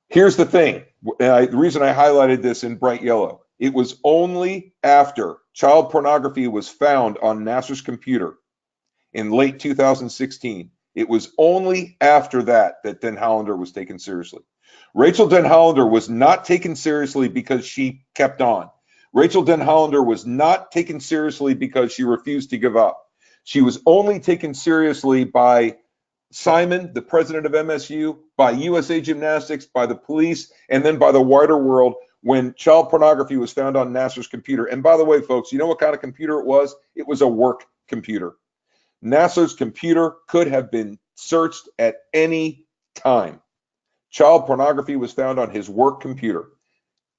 Here's the thing, the reason I highlighted this in bright yellow, it was only after child pornography was found on Nassar's computer in late 2016. It was only after that Denhollander was taken seriously. Rachel Denhollander was not taken seriously because she kept on. Rachel Denhollander was not taken seriously because she refused to give up. She was only taken seriously by Simon, the president of MSU, by USA Gymnastics, by the police, and then by the wider world when child pornography was found on Nassar's computer. And by the way, folks, you know what kind of computer it was? It was a work computer. Nassar's computer could have been searched at any time. Child pornography was found on his work computer.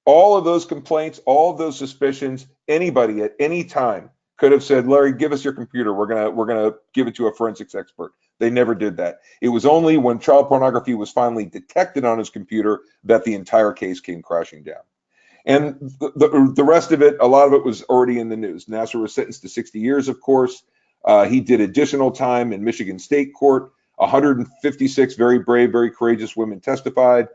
All of those complaints, all of those suspicions, anybody at any time could have said, Larry, give us your computer. We're gonna give it to a forensics expert. They never did that. It was only when child pornography was finally detected on his computer that the entire case came crashing down. And the rest of it, a lot of it was already in the news. Nassar was sentenced to 60 years, of course. He did additional time in Michigan State Court. 156 very brave, very courageous women testified.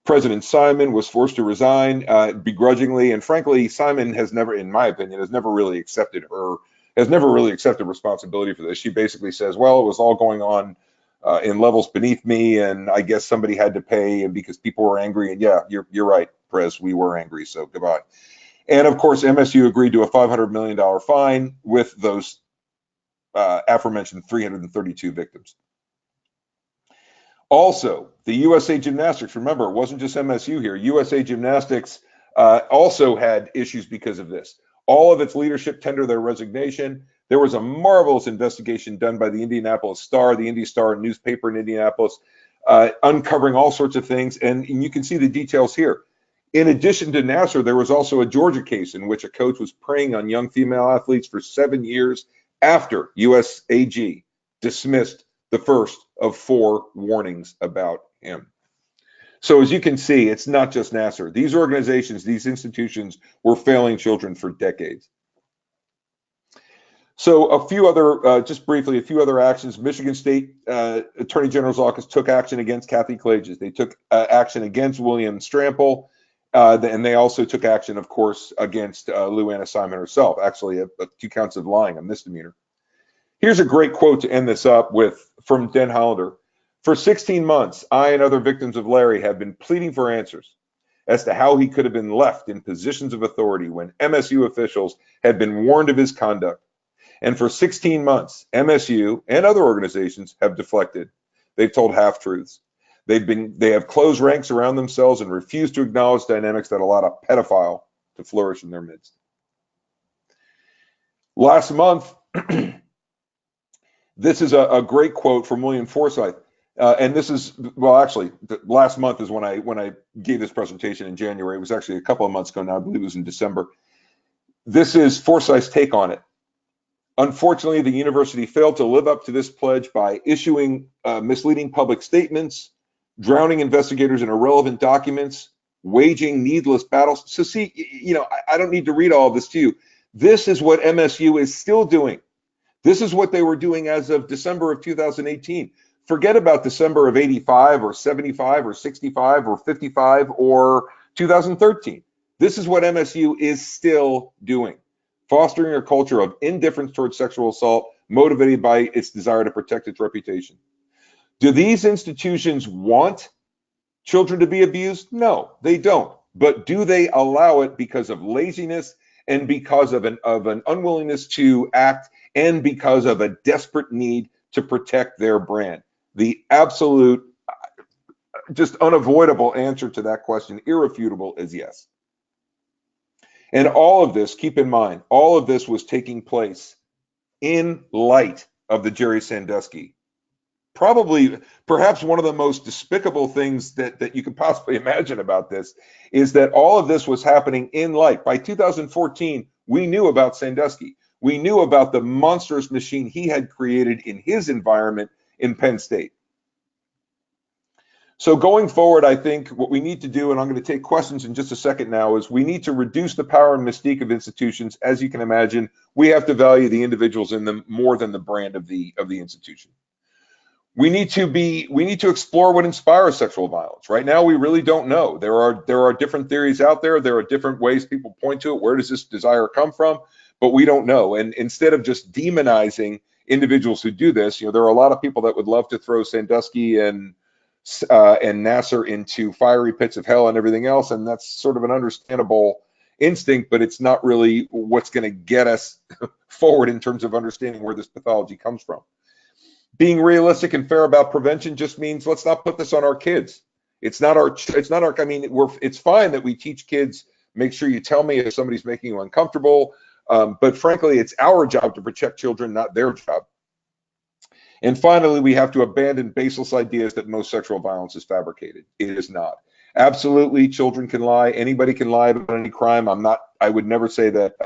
President Simon was forced to resign begrudgingly, and frankly, Simon has never, in my opinion, has never really accepted responsibility for this. She basically says, well, it was all going on in levels beneath me, and I guess somebody had to pay, and because people were angry, and yeah, you're right, Prez, we were angry, so goodbye. And of course, MSU agreed to a $500 million fine with those aforementioned 332 victims. Also, the USA Gymnastics, remember, it wasn't just MSU here. USA Gymnastics also had issues because of this. All of its leadership tendered their resignation. There was a marvelous investigation done by the Indianapolis Star, the Indy Star newspaper in Indianapolis, uncovering all sorts of things, and you can see the details here. In addition to Nassar, there was also a Georgia case in which a coach was preying on young female athletes for 7 years after USAG dismissed the first of 4 warnings about him. So as you can see, it's not just Nassar. These organizations, these institutions were failing children for decades. So a few other, just briefly, a few other actions. Michigan State Attorney General's Office took action against Kathy Klages. They took action against William Strample, and they also took action, of course, against Lou Anna Simon herself, actually 2 counts of lying, a misdemeanor. Here's a great quote to end this up with from Denhollander. For 16 months, I and other victims of Larry have been pleading for answers as to how he could have been left in positions of authority when MSU officials had been warned of his conduct. And for 16 months, MSU and other organizations have deflected. They've told half-truths. They have closed ranks around themselves and refused to acknowledge dynamics that allow a pedophile to flourish in their midst. Last month, This is a great quote from William Forsyth. And this is, well, actually, last month is when I gave this presentation in January. It was actually a couple of months ago now. I believe it was in December. This is Forsyth's take on it. Unfortunately, the university failed to live up to this pledge by issuing misleading public statements, drowning investigators in irrelevant documents, waging needless battles. So see, I don't need to read all of this to you. This is what MSU is still doing. This is what they were doing as of December of 2018. Forget about December of 85 or 75 or 65 or 55 or 2013. This is what MSU is still doing, fostering a culture of indifference towards sexual assault motivated by its desire to protect its reputation. Do these institutions want children to be abused? No, they don't. But do they allow it because of laziness and because of an unwillingness to act and because of a desperate need to protect their brand? The absolute, just unavoidable answer to that question, irrefutable, is yes. And all of this, keep in mind, all of this was taking place in light of the Jerry Sandusky. Perhaps one of the most despicable things that you could possibly imagine about this is that all of this was happening in light. By 2014, we knew about Sandusky. We knew about the monstrous machine he had created in his environment in Penn State. So going forward, I think what we need to do, and I'm going to take questions in just a second now, is we need to reduce the power and mystique of institutions. As you can imagine, we have to value the individuals in them more than the brand of the institution. We need to explore what inspires sexual violence. Right now, we really don't know. There are different theories out there. There are different ways people point to it. Where does this desire come from? But we don't know. And instead of just demonizing individuals who do this, there are a lot of people that would love to throw Sandusky and Nassar into fiery pits of hell and everything else. And that's sort of an understandable instinct, but it's not really what's going to get us forward in terms of understanding where this pathology comes from. Being realistic and fair about prevention just means let's not put this on our kids. It's not our, I mean, it's fine that we teach kids, make sure you tell me if somebody's making you uncomfortable. But frankly, it's our job to protect children, not their job. And finally, we have to abandon baseless ideas that most sexual violence is fabricated. It is not. Absolutely, children can lie. Anybody can lie about any crime. I would never say that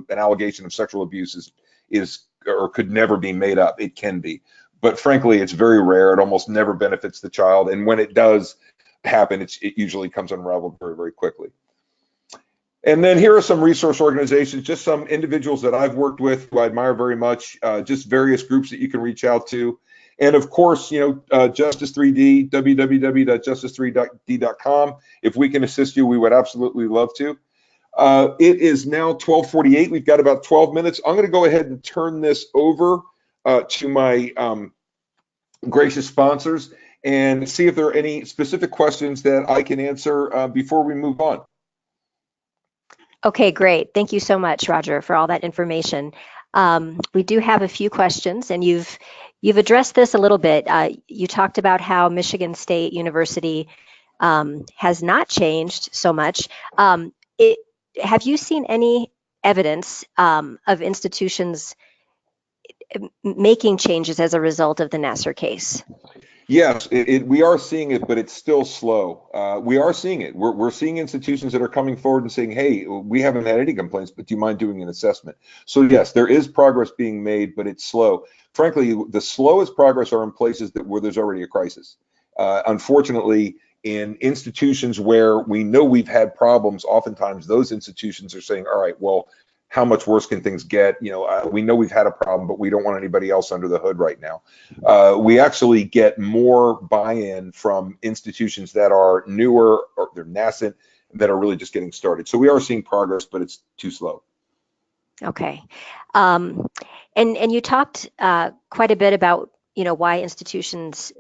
an allegation of sexual abuse is or could never be made up. It can be. But frankly, it's very rare. It almost never benefits the child. And when it does happen, it usually comes unraveled very, very quickly. And then here are some resource organizations, just some individuals that I've worked with who I admire very much, just various groups that you can reach out to. And of course, Justice 3D, www.justice3d.com. If we can assist you, we would absolutely love to. It is now 12:48. We've got about 12 minutes. I'm going to go ahead and turn this over to my gracious sponsors and see if there are any specific questions that I can answer before we move on. Okay, great. Thank you so much, Roger, for all that information. We do have a few questions, and you've addressed this a little bit. You talked about how Michigan State University has not changed so much. Have you seen any evidence of institutions making changes as a result of the Nassar case? Yes, we are seeing it, but it's still slow. We are seeing it. We're seeing institutions that are coming forward and saying, hey, we haven't had any complaints, but do you mind doing an assessment? So yes, there is progress being made, but it's slow. Frankly, the slowest progress are in places where there's already a crisis. Unfortunately, in institutions where we know we've had problems, oftentimes those institutions are saying, all right, well, how much worse can things get? We know we've had a problem, but we don't want anybody else under the hood right now. We actually get more buy-in from institutions that are newer or they're nascent, that are really just getting started. So we are seeing progress, but it's too slow. Okay. And you talked quite a bit about, why institutions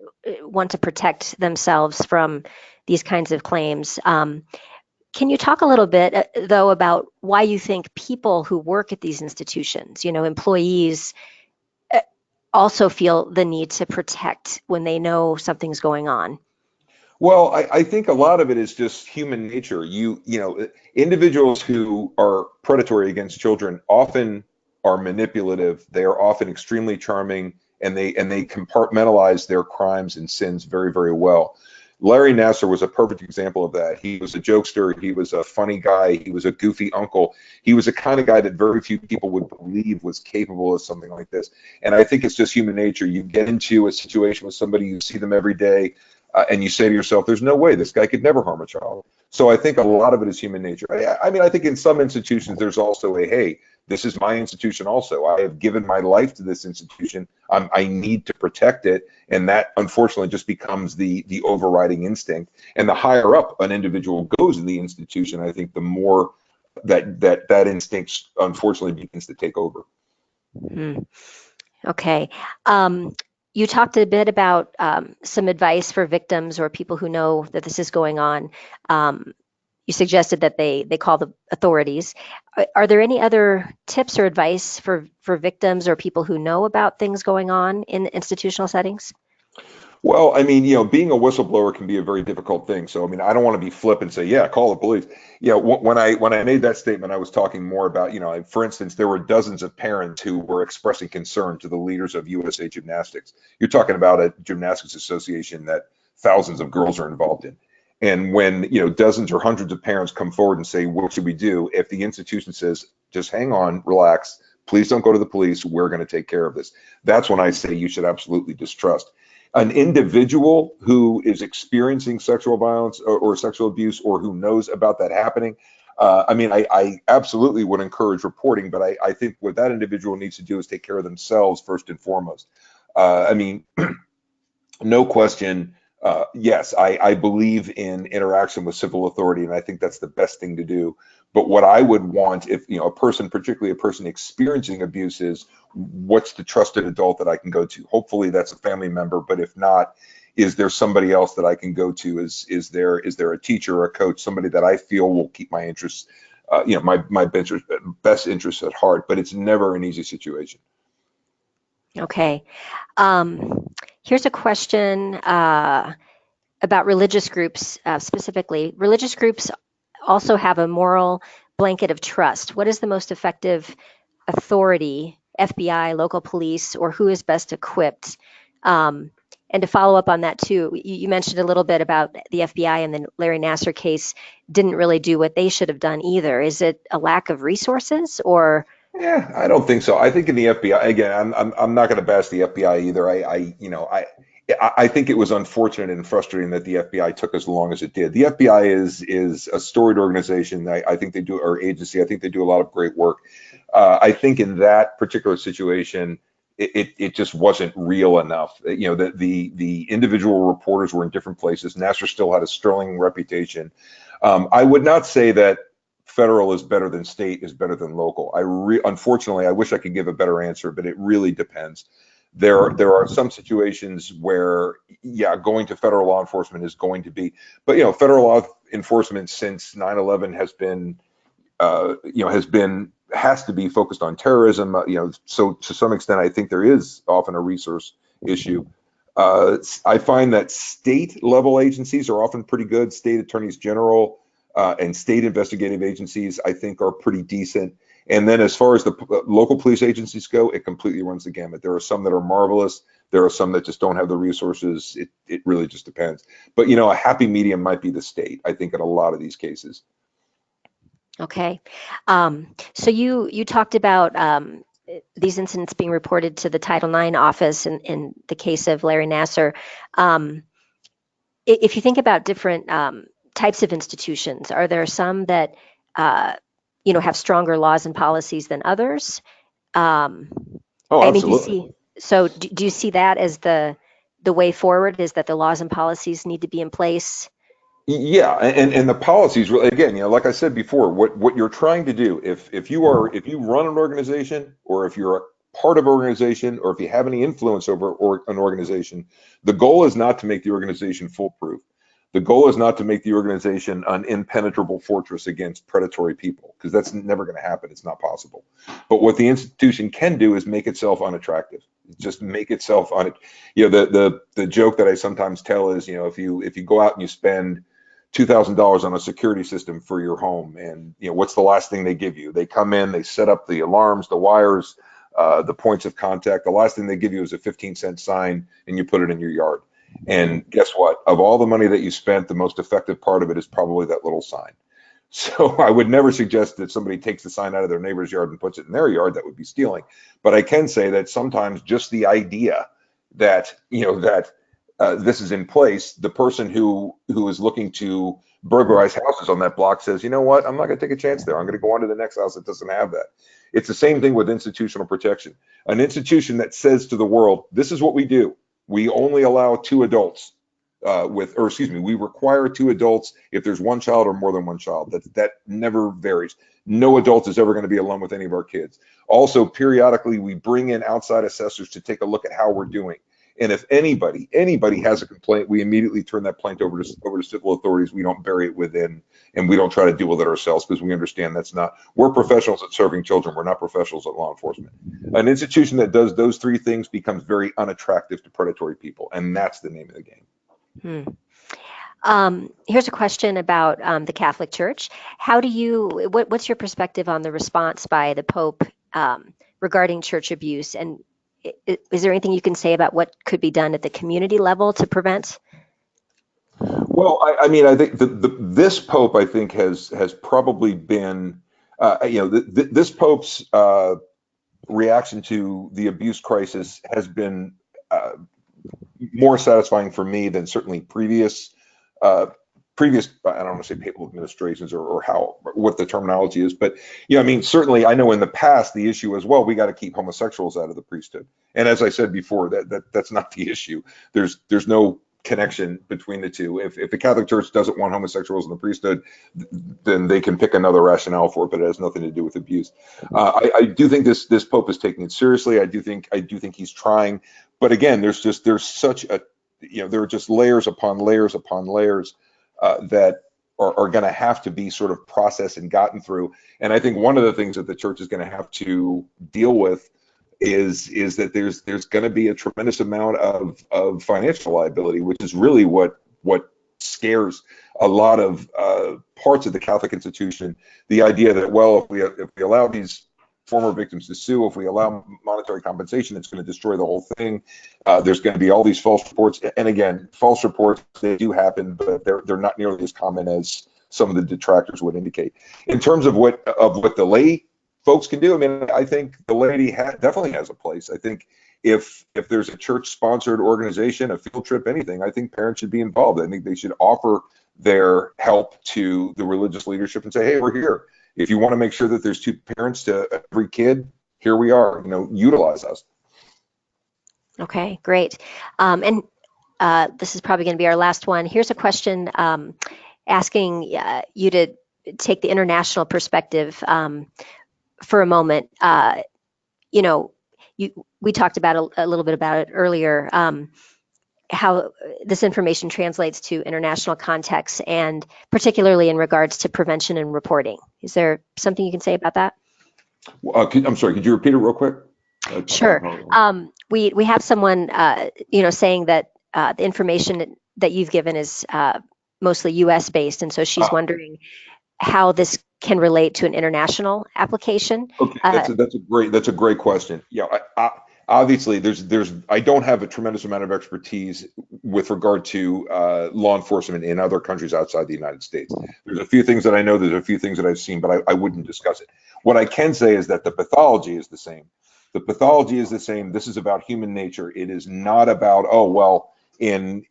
want to protect themselves from these kinds of claims. Can you talk a little bit, though, about why you think people who work at these institutions, employees, also feel the need to protect when they know something's going on? Well, I think a lot of it is just human nature. Individuals who are predatory against children often are manipulative. They are often extremely charming and they compartmentalize their crimes and sins very, very well. Larry Nassar was a perfect example of that. He was a jokester. He was a funny guy. He was a goofy uncle. He was the kind of guy that very few people would believe was capable of something like this. And I think it's just human nature. You get into a situation with somebody, you see them every day, and you say to yourself, there's no way this guy could never harm a child. So I think a lot of it is human nature. I mean, I think in some institutions, there's also a, hey, this is my institution also. I have given my life to this institution. I need to protect it. And that, unfortunately, just becomes the overriding instinct. And the higher up an individual goes in the institution, I think the more that instinct, unfortunately, begins to take over. Okay. You talked a bit about some advice for victims or people who know that this is going on. You suggested that they call the authorities. Are there any other tips or advice for victims or people who know about things going on in institutional settings? Well, I mean, being a whistleblower can be a very difficult thing. So, I mean, I don't want to be flip and say, yeah, call the police. When I made that statement, I was talking more about, for instance, there were dozens of parents who were expressing concern to the leaders of USA Gymnastics. You're talking about a gymnastics association that thousands of girls are involved in. And when, dozens or hundreds of parents come forward and say, what should we do? If the institution says, just hang on, relax, please don't go to the police, we're going to take care of this. That's when I say you should absolutely distrust. An individual who is experiencing sexual violence or sexual abuse, or who knows about that happening, I mean, I absolutely would encourage reporting, but I think what that individual needs to do is take care of themselves first and foremost. I mean, no question. Yes, I believe in interaction with civil authority, and I think that's the best thing to do. But what I would want, if a person, particularly a person experiencing abuse, is what's the trusted adult that I can go to? Hopefully that's a family member, but if not, is there somebody else that I can go to? Is there a teacher or a coach, somebody that I feel will keep my interests, my best interests at heart? But it's never an easy situation. Okay. Here's a question about religious groups specifically. Religious groups also have a moral blanket of trust. What is the most effective authority, FBI, local police, or who is best equipped? And to follow up on that too, you mentioned a little bit about the FBI and the Larry Nassar case didn't really do what they should have done either. Is it a lack of resources or? Yeah, I don't think so. I think in the FBI, again, I'm not going to bash the FBI either. I think it was unfortunate and frustrating that the FBI took as long as it did. The FBI is a storied organization. I think they do, or agency. I think they do a lot of great work. I think in that particular situation, it just wasn't real enough. The individual reporters were in different places. Nassar still had a sterling reputation. I would not say that federal is better than state is better than local. Unfortunately, I wish I could give a better answer, but it really depends. There are some situations where, yeah, going to federal law enforcement is going to be, but federal law enforcement since 9/11 has to be focused on terrorism. So to some extent, I think there is often a resource issue. I find that state level agencies are often pretty good. State attorneys general and state investigative agencies, I think, are pretty decent. And then as far as the local police agencies go, it completely runs the gamut. There are some that are marvelous. There are some that just don't have the resources. It really just depends. But, a happy medium might be the state, I think, in a lot of these cases. Okay. So you talked about these incidents being reported to the Title IX office in the case of Larry Nassar. If you think about different types of institutions, are there some that have stronger laws and policies than others? Oh, absolutely. Do you see that as the way forward, is that the laws and policies need to be in place? Yeah, and the policies really, again, like I said before, what you're trying to do, if you run an organization, or if you're a part of an organization, or if you have any influence over an organization, the goal is not to make the organization foolproof. The goal is not to make the organization an impenetrable fortress against predatory people, because that's never going to happen. It's not possible. But what the institution can do is make itself unattractive. Just make itself the joke that I sometimes tell is, if you go out and you spend $2,000 on a security system for your home, and what's the last thing they give you? They come in, they set up the alarms, the wires, the points of contact. The last thing they give you is a 15-cent sign and you put it in your yard. And guess what? Of all the money that you spent, the most effective part of it is probably that little sign. So I would never suggest that somebody takes the sign out of their neighbor's yard and puts it in their yard. That would be stealing. But I can say that sometimes just the idea that, this is in place, the person who is looking to burglarize houses on that block says, you know what, I'm not going to take a chance there. I'm going to go on to the next house that doesn't have that. It's the same thing with institutional protection. An institution that says to the world, this is what we do. We only allow 2 adults. We require 2 adults if there's 1 child or more than 1 child. That never varies. No adult is ever going to be alone with any of our kids. Also, periodically, we bring in outside assessors to take a look at how we're doing. And if anybody has a complaint, we immediately turn that complaint over to civil authorities. We don't bury it within, and we don't try to deal with it ourselves because we understand we're professionals at serving children. We're not professionals at law enforcement. An institution that does those 3 things becomes very unattractive to predatory people, and that's the name of the game. Here's a question about the Catholic Church. What's your perspective on the response by the Pope regarding church abuse? And is there anything you can say about what could be done at the community level to prevent? Well, I think this Pope, I think, has probably been, this Pope's reaction to the abuse crisis has been more satisfying for me than certainly previous, I don't want to say papal administrations or what the terminology is, but certainly I know in the past the issue was, well, we got to keep homosexuals out of the priesthood. And as I said before, that's not the issue. There's no connection between the two. If the Catholic Church doesn't want homosexuals in the priesthood, then they can pick another rationale for it, but it has nothing to do with abuse. I do think this Pope is taking it seriously. I do think he's trying, but again, there are just layers upon layers upon layers that are going to have to be sort of processed and gotten through. And I think one of the things that the church is going to have to deal with is that there's going to be a tremendous amount of financial liability, which is really what scares a lot of parts of the Catholic institution. The idea that, well, if we allow these former victims to sue, if we allow monetary compensation, it's going to destroy the whole thing. There's going to be all these false reports, and again, false reports, they do happen, but they're not nearly as common as some of the detractors would indicate. In terms of what the lay folks can do, I think the laity definitely has a place. I think if there's a church-sponsored organization, a field trip, anything, I think parents should be involved. I think they should offer their help to the religious leadership and say, hey, we're here. If you want to make sure that there's 2 parents to every kid, here we are. Utilize us. Okay, great. And this is probably going to be our last one. Here's a question asking you to take the international perspective for a moment. We talked about a little bit about it earlier, how this information translates to international contexts, and particularly in regards to prevention and reporting. Is there something you can say about that? I'm sorry, could you repeat it real quick? Sure. We have someone, saying that the information that you've given is mostly U.S. based, and so she's wondering how this can relate to an international application. Okay, that's a great question. Yeah, obviously I don't have a tremendous amount of expertise with regard to law enforcement in other countries outside the United States. There's a few things that I know, there's a few things that I've seen, but I wouldn't discuss it. What I can say is that the pathology is the same. The pathology is the same. This is about human nature. It is not about, in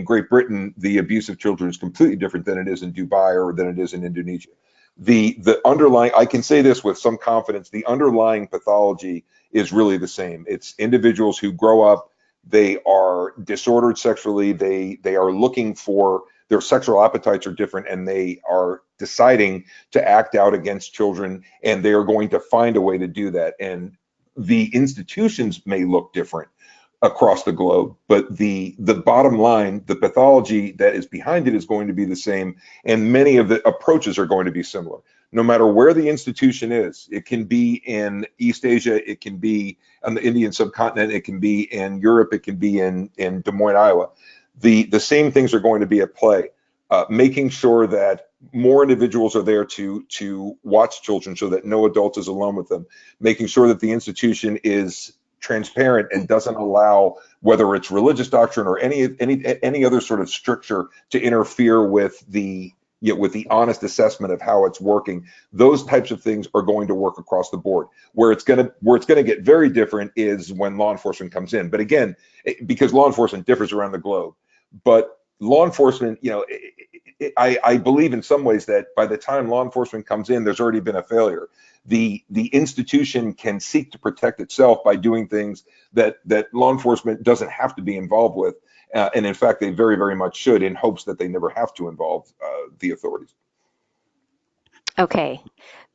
Great Britain, the abuse of children is completely different than it is in Dubai or than it is in Indonesia. The underlying, I can say this with some confidence, the underlying pathology is really the same. It's individuals who grow up, they are disordered sexually, they are looking for, their sexual appetites are different, and they are deciding to act out against children, and they are going to find a way to do that. And the institutions may look different across the globe, but the bottom line, the pathology that is behind it is going to be the same, and many of the approaches are going to be similar. No matter where the institution is, it can be in East Asia, it can be on the Indian subcontinent, it can be in Europe, it can be in Des Moines, Iowa. The same things are going to be at play. Making sure that more individuals are there to watch children so that no adult is alone with them, making sure that the institution is transparent and doesn't allow, whether it's religious doctrine or any other sort of stricture, to interfere with the with the honest assessment of how it's working. Those types of things are going to work across the board. Where it's going to get very different is when law enforcement comes in. But again, because law enforcement differs around the globe, but law enforcement, I believe in some ways that by the time law enforcement comes in, there's already been a failure. The institution can seek to protect itself by doing things that law enforcement doesn't have to be involved with. And in fact, they very, very much should, in hopes that they never have to involve the authorities. Okay,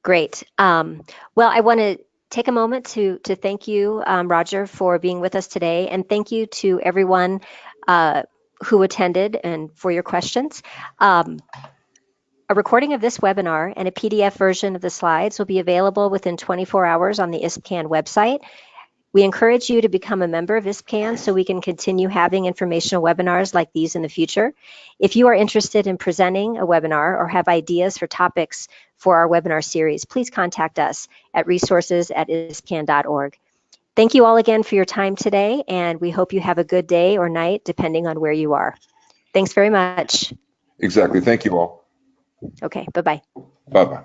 great. Well, I want to take a moment to thank you, Roger, for being with us today, and thank you to everyone who attended and for your questions. A recording of this webinar and a PDF version of the slides will be available within 24 hours on the ISPCAN website. We encourage you to become a member of ISPCAN so we can continue having informational webinars like these in the future. If you are interested in presenting a webinar or have ideas for topics for our webinar series, please contact us at resources@ispcan.org. Thank you all again for your time today, and we hope you have a good day or night, depending on where you are. Thanks very much. Exactly. Thank you all. Okay, bye-bye. Bye-bye.